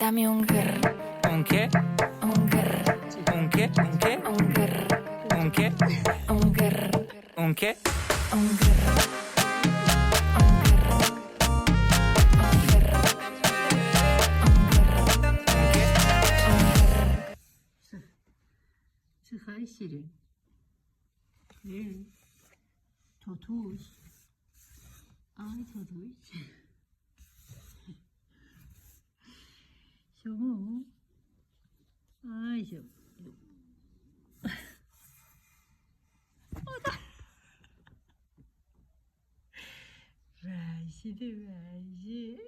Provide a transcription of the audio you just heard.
Dame un grr, ¿Un qué? un grr, ¿Un qué? ¿Un qué? un grr, ¿Un qué? un grr, ¿Un qué? un grr, un grr, un grr, un grr. Şirin. Totuş. Ay totuş. Şomu. Ay şom. Raşidi Raşi.